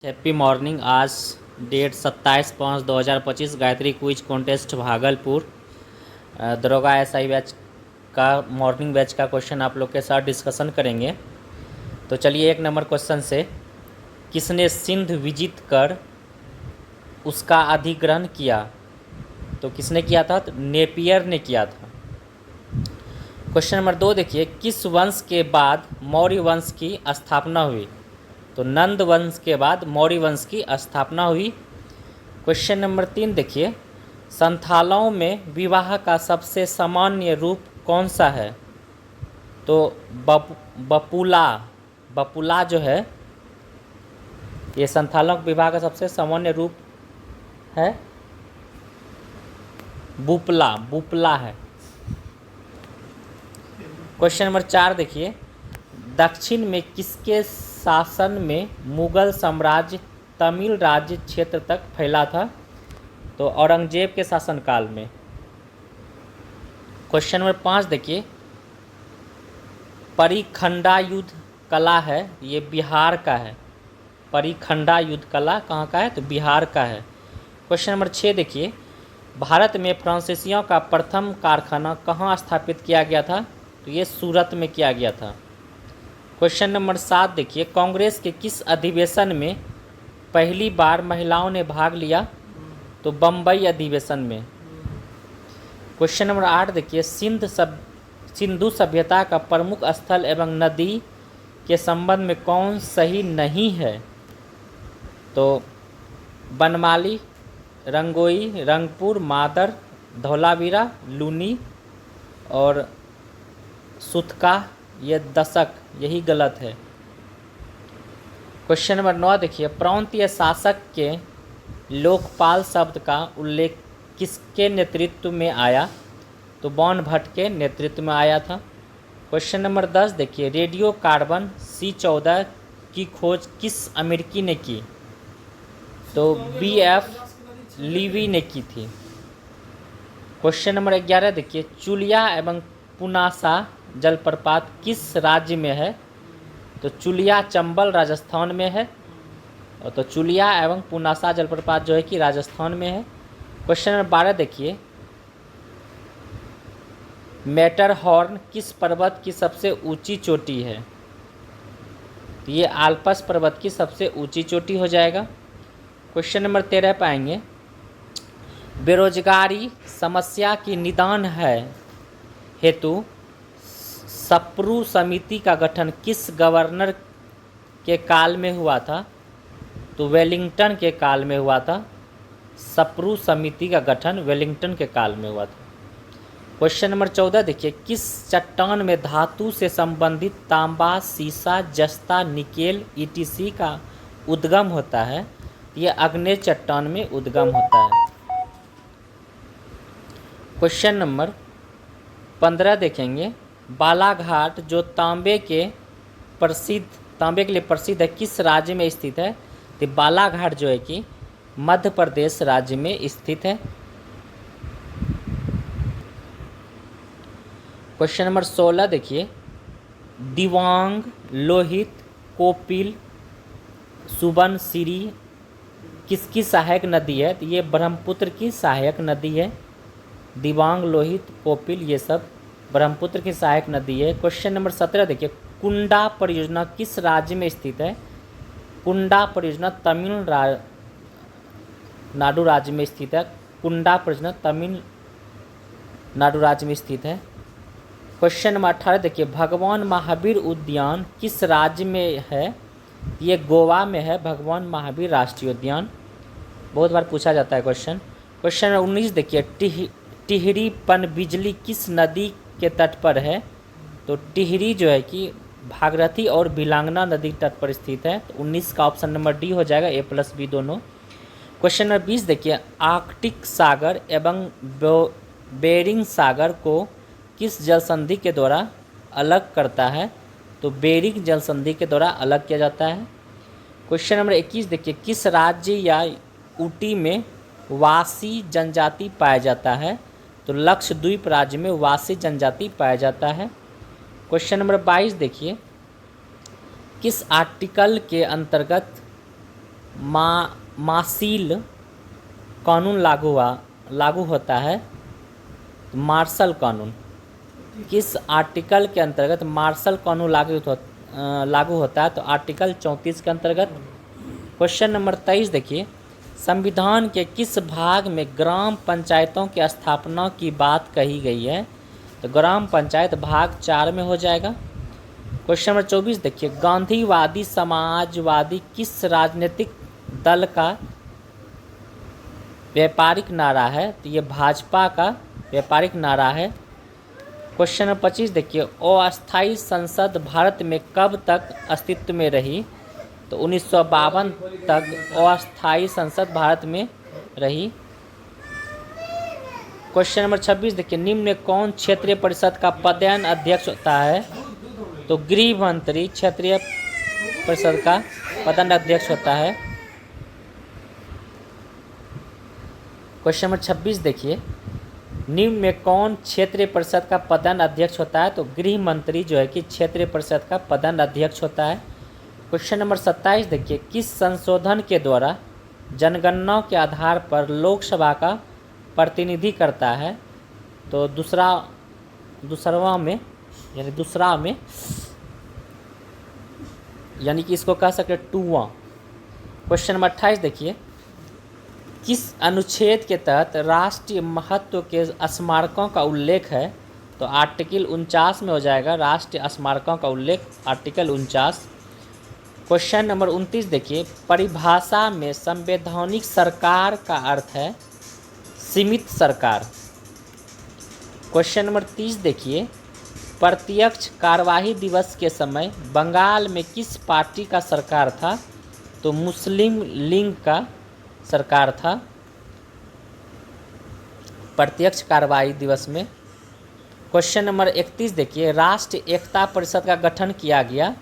Happy morning. आज date 27/5/2025 Gayatri quiz contest Bhagalpur दरोगा SI batch का मॉर्निंग बैच का क्वेश्चन आप लोग के साथ डिस्कशन करेंगे। तो चलिए 1 नंबर क्वेश्चन से, किसने सिंध विजित कर उसका अधिग्रहण किया? तो किसने किया था? तो नेपियर ने किया था। क्वेश्चन नंबर 2 देखिए, किस वंश के बाद मौर्य वंश की स्थापना हुई? तो नंद वंश के बाद मौर्य वंश की स्थापना हुई। क्वेश्चन नंबर 3 देखिए, संथालों में विवाह का सबसे सामान्य रूप कौन सा है? तो बपुला जो है ये संथालों के विवाह का सबसे सामान्य रूप है, बुपला है। क्वेश्चन नंबर 4 देखिए, दक्षिण में किसके शासन में मुगल साम्राज्य तमिल राज्य क्षेत्र तक फैला था? तो औरंगजेब के शासनकाल में। क्वेश्चन नंबर 5 देखिए, परिखंडा युद्ध कला है, ये बिहार का है। परिखंडा युद्ध कला कहाँ का है? तो बिहार का है। क्वेश्चन नंबर 6 देखिए, भारत में फ्रांसीसियों का प्रथम कारखाना कहाँ स्थापित किया गया था? तो ये सूरत में किया गया था। क्वेश्चन नंबर 7 देखिए, कांग्रेस के किस अधिवेशन में पहली बार महिलाओं ने भाग लिया? तो बम्बई अधिवेशन में। क्वेश्चन नंबर 8 देखिए, सिंधु सभ्यता का प्रमुख स्थल एवं नदी के संबंध में कौन सही नहीं है? तो बनमाली, रंगोई, रंगपुर, मादर, धौलावीरा, लूनी और सुतका, ये दशक, यही गलत है। क्वेश्चन नंबर 9 देखिए, प्रांतीय शासक के लोकपाल शब्द का उल्लेख किसके नेतृत्व में आया? तो बॉन भट्ट के नेतृत्व में आया था। क्वेश्चन नंबर 10 देखिए, रेडियो कार्बन C14 की खोज किस अमेरिकी ने की? तो BF लीवी ने की थी। क्वेश्चन नंबर 11 देखिए, चुलिया एवं पुनासा जलप्रपात किस राज्य में है? तो चुलिया चंबल राजस्थान में है, और तो चुलिया एवं पुनासा जलप्रपात जो है कि राजस्थान में है। क्वेश्चन नंबर 12 देखिए, मैटरहॉर्न किस पर्वत की सबसे ऊंची चोटी है? तो ये आल्पस पर्वत की सबसे ऊंची चोटी हो जाएगा। क्वेश्चन नंबर 13 पाएंगे, बेरोजगारी समस्या की निदान है हेतु सप्रू समिति का गठन किस गवर्नर के काल में हुआ था? तो वेलिंगटन के काल में हुआ था। सप्रू समिति का गठन वेलिंगटन के काल में हुआ था। क्वेश्चन नंबर 14 देखिए, किस चट्टान में धातु से संबंधित तांबा, सीसा, जस्ता, निकेल ETC का उद्गम होता है? ये आग्नेय चट्टान में उद्गम होता है। क्वेश्चन नंबर 15 देखेंगे, बालाघाट जो तांबे के लिए प्रसिद्ध है, किस राज्य में स्थित है? तो बालाघाट जो है कि मध्य प्रदेश राज्य में स्थित है। क्वेश्चन नंबर 16 देखिए, दिवांग, लोहित, कोपिल, सुबनसिरी किसकी सहायक नदी है? तो ये ब्रह्मपुत्र की सहायक नदी है। दिवांग, लोहित, कोपिल ये सब ब्रह्मपुत्र की सहायक नदी है। क्वेश्चन नंबर 17 देखिए, कुंडा परियोजना किस राज्य में स्थित है? कुंडा परियोजना तमिलनाडु राज्य में स्थित है। कुंडा परियोजना तमिलनाडु राज्य में स्थित है। क्वेश्चन नंबर 18 देखिए, भगवान महावीर उद्यान किस राज्य में है? ये गोवा में है, भगवान महावीर राष्ट्रीय उद्यान। बहुत बार पूछा जाता है क्वेश्चन। क्वेश्चन नंबर 19 देखिए, टिहरी पनबिजली किस नदी के तट पर है? तो टिहरी जो है कि भागीरथी और बिलांगना नदी तट पर स्थित है। तो 19 का ऑप्शन नंबर D हो जाएगा, A+B दोनों। क्वेश्चन नंबर 20 देखिए, आर्कटिक सागर एवं बेरिंग सागर को किस जल संधि के द्वारा अलग करता है? तो बेरिंग जल संधि के द्वारा अलग किया जाता है। क्वेश्चन नंबर 21 देखिए, किस राज्य या ऊटी में वासी जनजाति पाया जाता है? तो लक्षद्वीप राज्य में वासी जनजाति पाया जाता है। क्वेश्चन नंबर 22 देखिए, किस आर्टिकल के अंतर्गत मार्शियल कानून लागू होता है? मार्शल कानून। किस आर्टिकल के अंतर्गत मार्शल कानून लागू होता है? तो आर्टिकल 34 के अंतर्गत। क्वेश्चन नंबर 23 देखिए, संविधान के किस भाग में ग्राम पंचायतों की स्थापना की बात कही गई है? तो ग्राम पंचायत भाग 4 में हो जाएगा। क्वेश्चन नंबर 24 देखिए, गांधीवादी समाजवादी किस राजनीतिक दल का व्यापारिक नारा है? तो ये भाजपा का व्यापारिक नारा है। क्वेश्चन नंबर 25 देखिए, अस्थायी संसद भारत में कब तक अस्तित्व में रही? तो 1952 तक अस्थायी संसद भारत में रही। क्वेश्चन नंबर 26 देखिए, निम्न में कौन क्षेत्रीय परिषद का पदेन अध्यक्ष होता है? तो गृह मंत्री क्षेत्रीय परिषद का पदेन अध्यक्ष होता है। क्वेश्चन नंबर 26 देखिए, निम्न में कौन क्षेत्रीय परिषद का पदेन अध्यक्ष होता है? तो गृह मंत्री जो है कि क्षेत्रीय परिषद का पदेन अध्यक्ष होता है। क्वेश्चन नंबर 27 देखिए, किस संशोधन के द्वारा जनगणना के आधार पर लोकसभा का प्रतिनिधि करता है? तो दूसरा में यानी कि इसको कह सकते 2वां। क्वेश्चन नंबर 28 देखिए, किस अनुच्छेद के तहत राष्ट्रीय महत्व के स्मारकों का उल्लेख है? तो आर्टिकल 49 में हो जाएगा राष्ट्रीय स्मारकों का उल्लेख, आर्टिकल 49। क्वेश्चन नंबर 29 देखिए, परिभाषा में संवैधानिक सरकार का अर्थ है सीमित सरकार। क्वेश्चन नंबर 30 देखिए, प्रत्यक्ष कार्यवाही दिवस के समय बंगाल में किस पार्टी का सरकार था? तो मुस्लिम लीग का सरकार था प्रत्यक्ष कार्यवाही दिवस में। क्वेश्चन नंबर 31 देखिए, राष्ट्रीय एकता परिषद का गठन किया गया?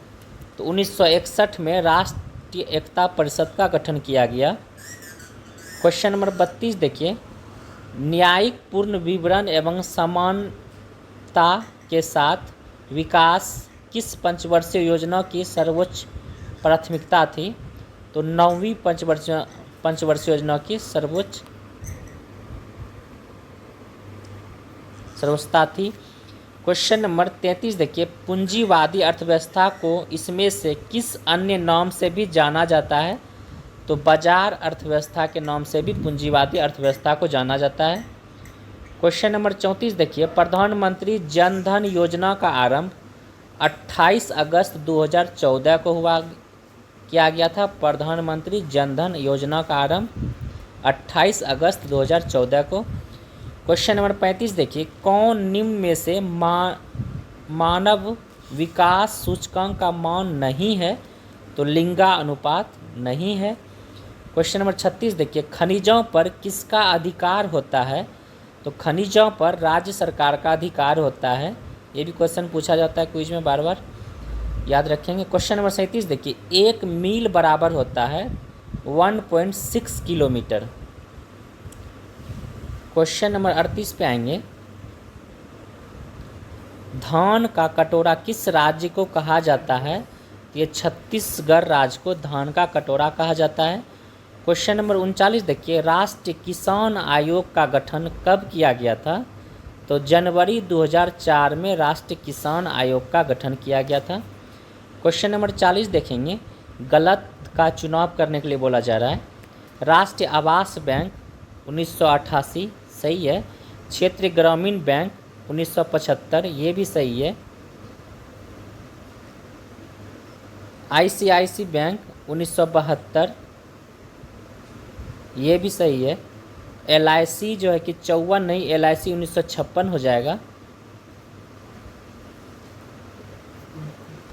तो 1961 में राष्ट्रीय एकता परिषद का गठन किया गया। क्वेश्चन नंबर 32 देखिए, न्यायिक पूर्ण विवरण एवं समानता के साथ विकास किस पंचवर्षीय योजना की सर्वोच्च प्राथमिकता थी? तो 9वीं पंचवर्षीय योजना की सर्वोच्चता थी। क्वेश्चन नंबर 33 देखिए, पूंजीवादी अर्थव्यवस्था को इसमें से किस अन्य नाम से भी जाना जाता है? तो बाजार अर्थव्यवस्था के नाम से भी पूंजीवादी अर्थव्यवस्था को जाना जाता है। क्वेश्चन नंबर 34 देखिए, प्रधानमंत्री जन धन योजना का आरंभ 28 अगस्त 2014 को किया गया था। प्रधानमंत्री जन धन योजना का आरंभ 28 अगस्त 2014 को। क्वेश्चन नंबर 35 देखिए, कौन निम्न में से मानव विकास सूचकांक का मान नहीं है? तो लिंगानुपात नहीं है। क्वेश्चन नंबर 36 देखिए, खनिजों पर किसका अधिकार होता है? तो खनिजों पर राज्य सरकार का अधिकार होता है। ये भी क्वेश्चन पूछा जाता है क्विज में, बार बार याद रखेंगे। क्वेश्चन नंबर 37 देखिए, 1 मील बराबर होता है 1.6 किलोमीटर। क्वेश्चन नंबर 38 पे आएंगे, धान का कटोरा किस राज्य को कहा जाता है? ये छत्तीसगढ़ राज्य को धान का कटोरा कहा जाता है। क्वेश्चन नंबर 39 देखिए, राष्ट्रीय किसान आयोग का गठन कब किया गया था? तो जनवरी 2004 में राष्ट्रीय किसान आयोग का गठन किया गया था। क्वेश्चन नंबर 40 देखेंगे, गलत का चुनाव करने के लिए बोला जा रहा है। राष्ट्रीय आवास बैंक 1988 सही है। क्षेत्रीय ग्रामीण बैंक 1975 ये भी सही है। ICICI बैंक 1972 ये भी सही है। LIC जो है कि 54 नहीं, LIC 1956 हो जाएगा,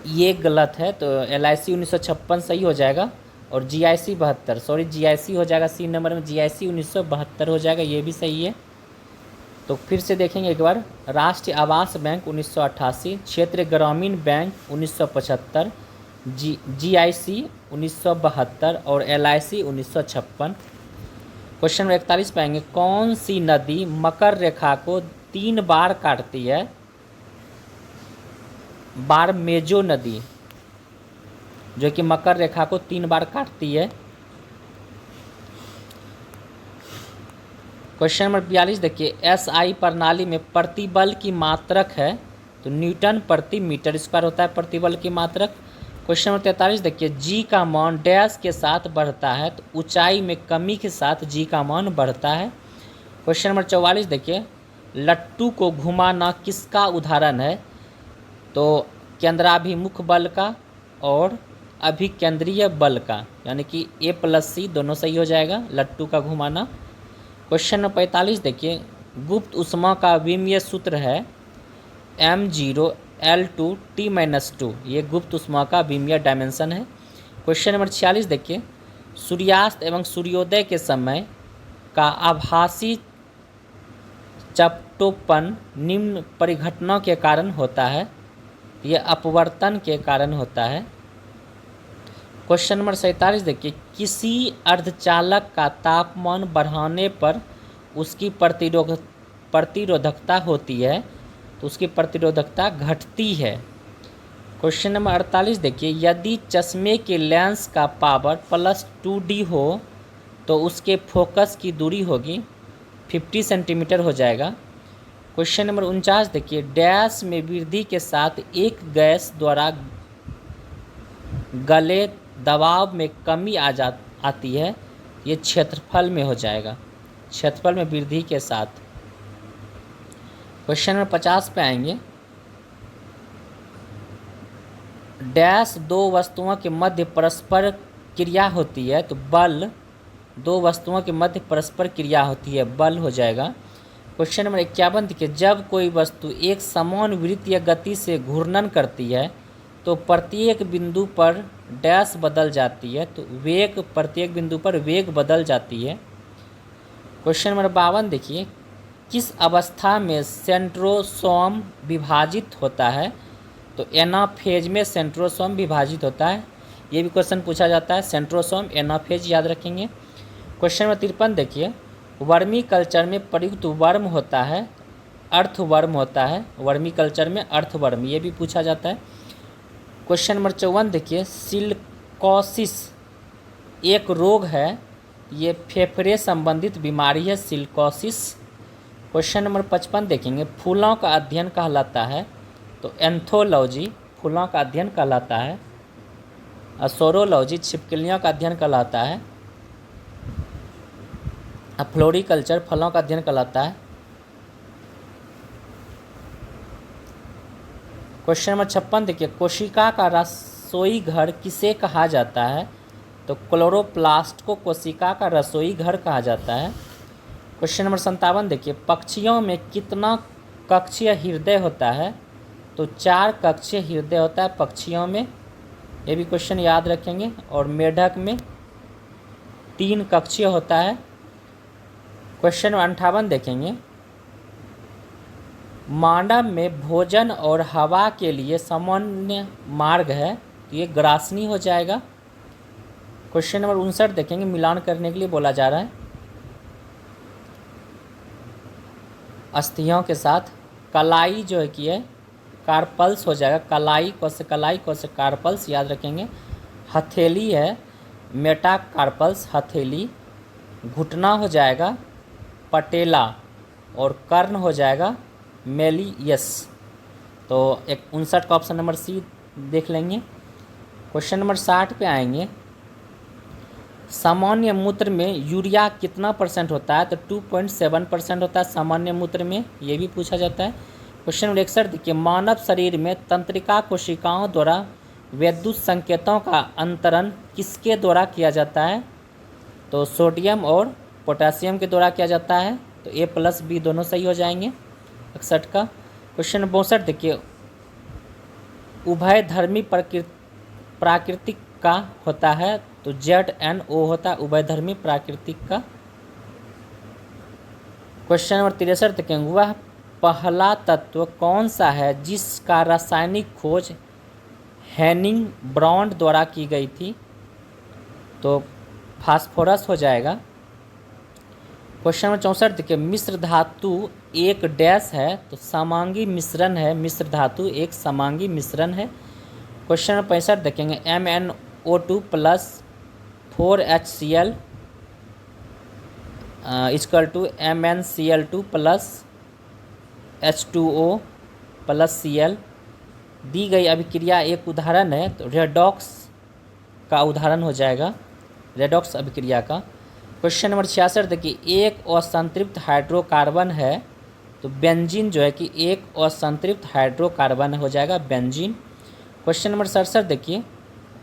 ये गलत है। तो LIC 1956 सही हो जाएगा। और GIC 72, सॉरी GIC हो जाएगा सी नंबर में, GIC 1972 हो जाएगा, ये भी सही है। तो फिर से देखेंगे एक बार, राष्ट्रीय आवास बैंक 1988, क्षेत्रीय ग्रामीण बैंक 1975, GIC 1972 और LIC 1956। क्वेश्चन नंबर 41 पाएंगे, कौन सी नदी मकर रेखा को 3 बार काटती है? बारमेजो नदी जो कि मकर रेखा को 3 बार काटती है। क्वेश्चन नंबर 42 देखिए, SI प्रणाली में प्रतिबल की मात्रक है तो न्यूटन प्रति मीटर स्क्वायर होता है प्रतिबल की मात्रक। क्वेश्चन नंबर 43 देखिए, G का मान डैश के साथ बढ़ता है तो ऊंचाई में कमी के साथ G का मान बढ़ता है। क्वेश्चन नंबर 44 देखिए, लट्टू को घुमाना किसका उदाहरण है? तो केंद्राभिमुख बल का और अभिकेंद्रीय बल का, यानी कि A+C दोनों सही हो जाएगा, लट्टू का घुमाना। क्वेश्चन नंबर 45 देखिए, गुप्त ऊष्मा का विमीय सूत्र है m0 L2 T-2, ये गुप्त ऊष्मा का विमीय डायमेंशन है। क्वेश्चन नंबर 46 देखिए, सूर्यास्त एवं सूर्योदय के समय का आभासी चपटोपन निम्न परिघटनाओं के कारण होता है, ये अपवर्तन के कारण होता है। क्वेश्चन नंबर 47 देखिए, किसी अर्धचालक का तापमान बढ़ाने पर उसकी प्रतिरोधकता होती है तो उसकी प्रतिरोधकता घटती है। क्वेश्चन नंबर 48 देखिए, यदि चश्मे के लेंस का पावर +2D हो तो उसके फोकस की दूरी होगी 50 सेंटीमीटर हो जाएगा। क्वेश्चन नंबर 49 देखिए, डैश में वृद्धि के साथ एक गैस द्वारा गले दबाव में कमी आती है, ये क्षेत्रफल में हो जाएगा, क्षेत्रफल में वृद्धि के साथ। क्वेश्चन नंबर 50 पे आएंगे, डैश दो वस्तुओं के मध्य परस्पर क्रिया होती है तो बल, दो वस्तुओं के मध्य परस्पर क्रिया होती है, बल हो जाएगा। क्वेश्चन नंबर 51 देखिए, जब कोई वस्तु एक समान वृत्तीय गति से घूर्णन करती है तो प्रत्येक बिंदु पर डैश बदल जाती है, तो वेग, प्रत्येक बिंदु पर वेग बदल जाती है। क्वेश्चन नंबर 52 देखिए, किस अवस्था में सेंट्रोसोम विभाजित होता है? तो एनाफेज में सेंट्रोसोम विभाजित होता है, ये भी क्वेश्चन पूछा जाता है, सेंट्रोसोम एनाफेज याद रखेंगे। क्वेश्चन नंबर 53 देखिए, वर्मी कल्चर में प्रयुक्त वर्म होता है, अर्थवर्म होता है, वर्मी कल्चर में अर्थवर्म, ये भी पूछा जाता है। क्वेश्चन नंबर 54 देखिए, सिलिकोसिस एक रोग है, ये फेफड़े संबंधित बीमारी है सिलिकोसिस। क्वेश्चन नंबर 55 देखेंगे, फूलों का अध्ययन कहलाता है तो एंथोलॉजी फूलों का अध्ययन कहलाता है, सोरोलॉजी छिपकलियों का अध्ययन कहलाता है, फ्लोरिकल्चर फलों का अध्ययन कहलाता है। क्वेश्चन नंबर 56 देखिए, कोशिका का रसोई घर किसे कहा जाता है? तो क्लोरोप्लास्ट को कोशिका का रसोई घर कहा जाता है। क्वेश्चन नंबर 57 देखिए, पक्षियों में कितना कक्षीय हृदय होता है? तो 4 कक्षीय हृदय होता है पक्षियों में, ये भी क्वेश्चन याद रखेंगे। और मेढक में 3 कक्षीय होता है। क्वेश्चन नंबर 58 देखेंगे, मानव में भोजन और हवा के लिए सामान्य मार्ग है, तो ये ग्रासनी हो जाएगा। क्वेश्चन नंबर 59 देखेंगे, मिलान करने के लिए बोला जा रहा है अस्थियों के साथ, कलाई जो है कि है कार्पल्स हो जाएगा, कलाई को से कार्पल्स याद रखेंगे। हथेली है मेटाकार्पल्स, हथेली। घुटना हो जाएगा पटेला और कर्ण हो जाएगा मेलियस। तो 59 का ऑप्शन नंबर सी देख लेंगे। क्वेश्चन नंबर 60 पे आएंगे, सामान्य मूत्र में यूरिया कितना % होता है? तो 2.7% होता है सामान्य मूत्र में, ये भी पूछा जाता है। क्वेश्चन नंबर 61 देखिए, मानव शरीर में तंत्रिका कोशिकाओं द्वारा विद्युत संकेतों का अंतरण किसके द्वारा किया जाता है? तो सोडियम और पोटेशियम के द्वारा किया जाता है, तो A+B दोनों सही हो जाएंगे 61 का। क्वेश्चन नंबर 62 देखिए, उभयधर्मी प्राकृतिक का होता है, तो ZNO होता है उभयधर्मी प्राकृतिक का। क्वेश्चन नंबर 63 देखिए, वह पहला तत्व कौन सा है जिसका रासायनिक खोज हेनिंग ब्रॉन्ड द्वारा की गई थी? तो फास्फोरस हो जाएगा। क्वेश्चन नंबर 64 देखिए, मिश्र धातु एक डैश है, तो समांगी मिश्रण है, मिश्र धातु एक समांगी मिश्रण है। क्वेश्चन नंबर 65 देखेंगे, MnO2 + 4HCl equal to MnCl2 plus H2O plus Cl। दी गई अभिक्रिया एक उदाहरण है, तो रेडॉक्स का उदाहरण हो जाएगा, रेडॉक्स अभिक्रिया का। क्वेश्चन नंबर 66 देखिए, एक असंतृप्त हाइड्रोकार्बन है, तो बेंजीन जो है कि एक असंतृप्त हाइड्रोकार्बन हो जाएगा बेंजीन। क्वेश्चन नंबर 67 देखिए,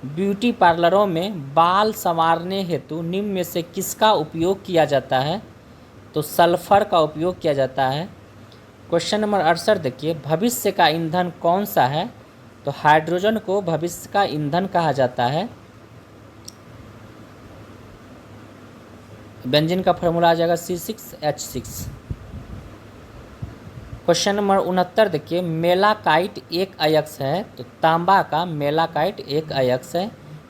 ब्यूटी पार्लरों में बाल संवारने हेतु निम्न में से किसका उपयोग किया जाता है, तो सल्फर का उपयोग किया जाता है। क्वेश्चन नंबर 68 देखिए, भविष्य का ईंधन कौन सा है, तो हाइड्रोजन को भविष्य का ईंधन कहा जाता है। बेंजीन का फॉर्मूला आ जाएगा C6H6। क्वेश्चन नंबर 69 देखिए, मेलाकाइट एक अयस्क है, तो तांबा का मेलाकाइट एक अयस्क है।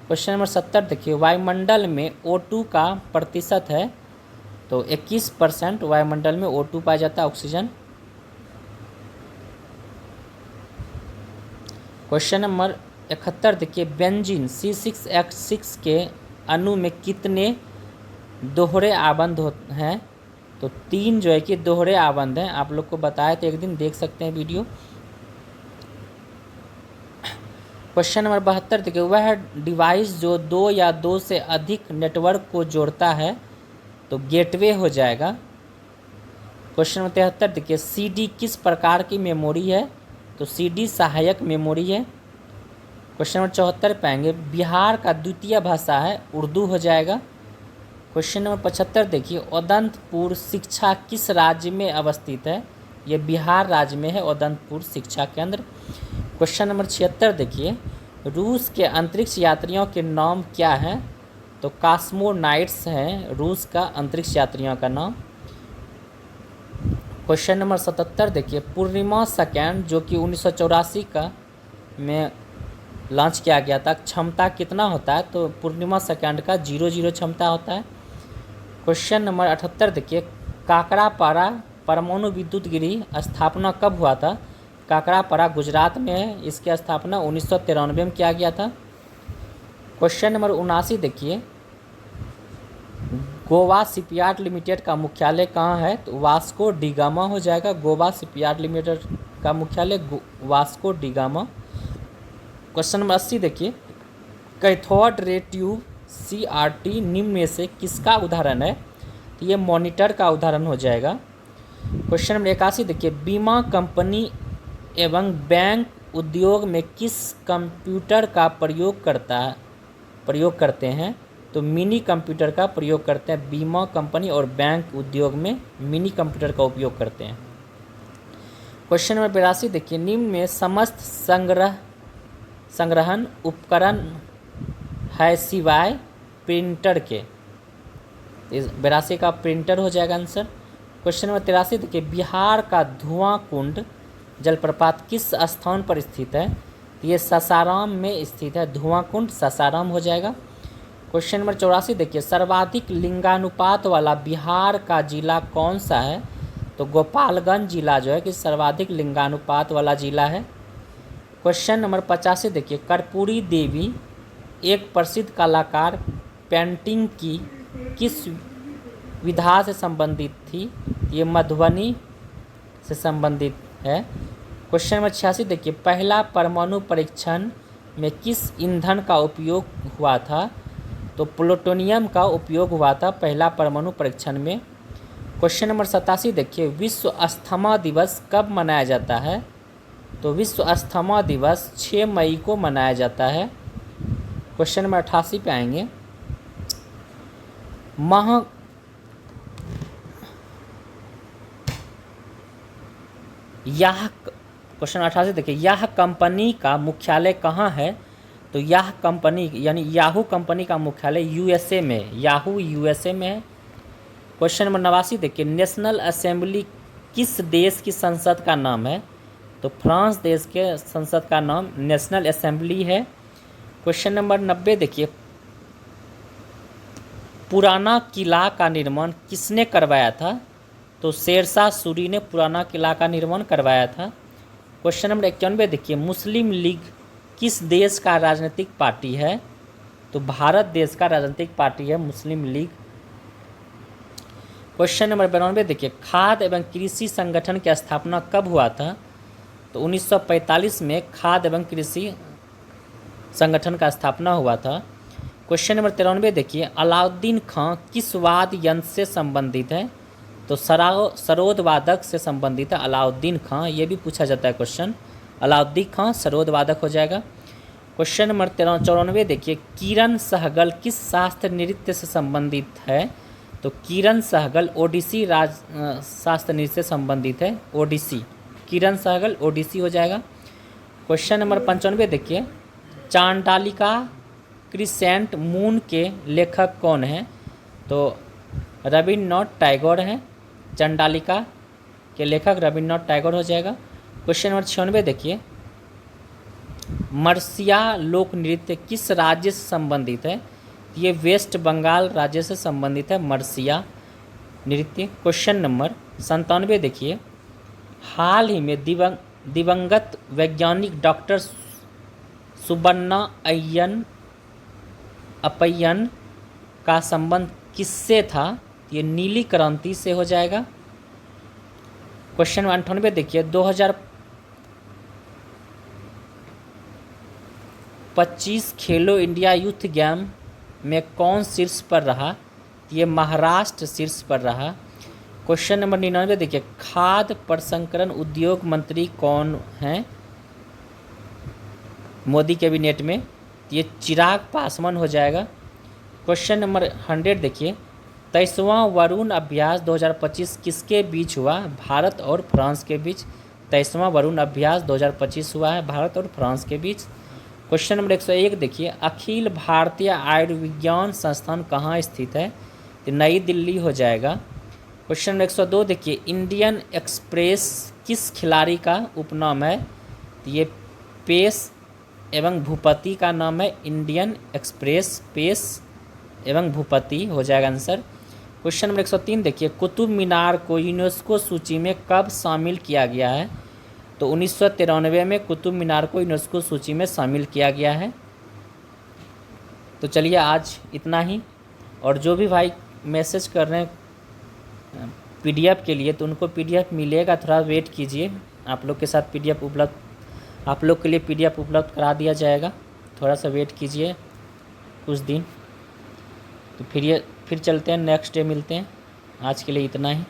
क्वेश्चन नंबर 70 देखिए, वायुमंडल में O2 का प्रतिशत है, तो 21% वायुमंडल में O2 पाया जाता है, ऑक्सीजन। क्वेश्चन नंबर 71 देखिए, बेंजीन C6H6 के अणु में कितने दोहरे आबंध हैं, तो 3 जो है कि दोहरे आबंध हैं। आप लोग को बताया तो एक दिन देख सकते हैं वीडियो। क्वेश्चन नंबर 72 देखिए, वह डिवाइस जो 2 या 2 से अधिक नेटवर्क को जोड़ता है, तो गेटवे हो जाएगा। क्वेश्चन नंबर 73 देखिए, CD किस प्रकार की मेमोरी है, तो CD सहायक मेमोरी है। क्वेश्चन नंबर 74 पाएंगे, बिहार का द्वितीय भाषा है, उर्दू हो जाएगा। क्वेश्चन नंबर 75 देखिए, उदंतपुर शिक्षा किस राज्य में अवस्थित है, ये बिहार राज्य में है उदंतपुर शिक्षा केंद्र। क्वेश्चन नंबर 76 देखिए, रूस के अंतरिक्ष यात्रियों के नाम क्या हैं, तो कॉस्मोनाइट्स हैं रूस का अंतरिक्ष यात्रियों का नाम। क्वेश्चन नंबर 77 देखिए, पूर्णिमा सेकेंड जो कि 1984 का में लॉन्च किया गया था, क्षमता कितना होता है, तो पूर्णिमा सेकेंड का 00 क्षमता होता है। क्वेश्चन नंबर 78 देखिए, काकरापारा परमाणु विद्युत गृह स्थापना कब हुआ था, काकरापारा गुजरात में है, इसकी स्थापना 1993 में किया गया था। क्वेश्चन नंबर 79 देखिए, गोवा शिपयार्ड लिमिटेड का मुख्यालय कहाँ है, तो वास्को डिगामा हो जाएगा। गोवा शिपयार्ड लिमिटेड का मुख्यालय वास्को डिगामा। क्वेश्चन नंबर 80 देखिए, कैथोड रे ट्यूब CRT निम्न में से किसका उदाहरण है, तो ये मॉनिटर का उदाहरण हो जाएगा। क्वेश्चन नंबर 81 देखिए, बीमा कंपनी एवं बैंक उद्योग में किस कंप्यूटर का प्रयोग करते हैं, तो मिनी कंप्यूटर का प्रयोग करते हैं। बीमा कंपनी और बैंक उद्योग में मिनी कंप्यूटर का उपयोग करते हैं। क्वेश्चन नंबर 82 देखिए, निम्न में समस्त संग्रहण उपकरण है सिवाय प्रिंटर के, 82 का प्रिंटर हो जाएगा आंसर। क्वेश्चन नंबर 83 देखिए, बिहार का धुआं कुंड जलप्रपात किस स्थान पर स्थित है, ये सासाराम में स्थित है, धुआं कुंड सासाराम हो जाएगा। क्वेश्चन नंबर 84 देखिए, सर्वाधिक लिंगानुपात वाला बिहार का जिला कौन सा है, तो गोपालगंज जिला जो है कि सर्वाधिक लिंगानुपात वाला जिला है। क्वेश्चन नंबर 85 देखिए, कर्पूरी देवी एक प्रसिद्ध कलाकार पेंटिंग की किस विधा से संबंधित थी, ये मधुबनी से संबंधित है। क्वेश्चन नंबर 86 देखिए, पहला परमाणु परीक्षण में किस ईंधन का उपयोग हुआ था, तो प्लूटोनियम का उपयोग हुआ था पहला परमाणु परीक्षण में। क्वेश्चन नंबर 87 देखिए, विश्व अस्थमा दिवस कब मनाया जाता है, तो विश्व अस्थमा दिवस 6 मई को मनाया जाता है। क्वेश्चन नंबर 88 पे आएंगे, क्वेश्चन 88 देखिए, यह कंपनी का मुख्यालय कहाँ है, तो यह कंपनी यानी याहू कंपनी का मुख्यालय USA में है, याहू USA में है। क्वेश्चन नंबर 89 देखिए, नेशनल असेंबली किस देश की संसद का नाम है, तो फ्रांस देश के संसद का नाम नेशनल असेंबली है। क्वेश्चन नंबर 90 देखिए, पुराना किला का निर्माण किसने करवाया था, तो शेरशाह सूरी ने पुराना किला का निर्माण करवाया था। क्वेश्चन नंबर 91 देखिए, मुस्लिम लीग किस देश का राजनीतिक पार्टी है, तो भारत देश का राजनीतिक पार्टी है मुस्लिम लीग। क्वेश्चन नंबर 92 देखिए, खाद्य एवं कृषि संगठन की स्थापना कब हुआ था? तो 1945 में खाद्य एवं कृषि संगठन का स्थापना हुआ था। क्वेश्चन नंबर 93 देखिए, अलाउद्दीन खां किस वाद्य यंत्र से संबंधित है? तो सरोद वादक से संबंधित है अलाउद्दीन खां, ये भी पूछा जाता है क्वेश्चन। अलाउद्दीन खां सरोद वादक हो जाएगा। क्वेश्चन नंबर 94 देखिए, किरण सहगल किस शास्त्र नृत्य से संबंधित है? तो किरण सहगल ओडिसी शास्त्र नृत्य से संबंधित है, ओडिसी। किरण सहगल ओडिसी हो जाएगा। क्वेश्चन नंबर 95 देखिए, चांडालिका क्रिसेंट मून के लेखक कौन हैं? तो रविन्द्रनाथ टैगोर हैं। चंडालिका के लेखक रविन्द्रनाथ टैगोर हो जाएगा। क्वेश्चन नंबर 96 देखिए, मर्सिया लोक नृत्य किस राज्य से संबंधित है? ये वेस्ट बंगाल राज्य से संबंधित है मर्सिया नृत्य। क्वेश्चन नंबर 97 देखिए, हाल ही में दिवंगत वैज्ञानिक डॉक्टर सुबन्ना अपयन का संबंध किससे था? ये नीली क्रांति से हो जाएगा। क्वेश्चन 98 देखिए, 2025 खेलो इंडिया यूथ गेम में कौन शीर्ष पर रहा? ये महाराष्ट्र शीर्ष पर रहा। क्वेश्चन नंबर 99 देखिए, खाद्य प्रसंस्करण उद्योग मंत्री कौन हैं मोदी कैबिनेट में? ये चिराग पासवान हो जाएगा। क्वेश्चन नंबर 100 देखिए, 23वां वरुण अभ्यास 2025 किसके बीच हुआ? भारत और फ्रांस के बीच 23वां वरुण अभ्यास 2025 हुआ है भारत और फ्रांस के बीच। क्वेश्चन नंबर 101 देखिए, अखिल भारतीय आयुर्विज्ञान संस्थान कहाँ स्थित है? तो नई दिल्ली हो जाएगा। क्वेश्चन नंबर 102 देखिए, इंडियन एक्सप्रेस किस खिलाड़ी का उपनाम है? तो ये पेस एवं भूपति का नाम है इंडियन एक्सप्रेस, पेस एवं भूपति हो जाएगा आंसर। क्वेश्चन नंबर 103 देखिए, कुतुब मीनार को यूनेस्को सूची में कब शामिल किया गया है? तो 1993 में कुतुब मीनार को यूनेस्को सूची में शामिल किया गया है। तो चलिए आज इतना ही, और जो भी भाई मैसेज कर रहे हैं पीडीएफ के लिए तो उनको पीडीएफ मिलेगा, थोड़ा वेट कीजिए। आप लोग के साथ पीडीएफ उपलब्ध, आप लोग के लिए पीडीएफ उपलब्ध करा दिया जाएगा, थोड़ा सा वेट कीजिए कुछ दिन। तो फिर चलते हैं, नेक्स्ट डे मिलते हैं। आज के लिए इतना ही।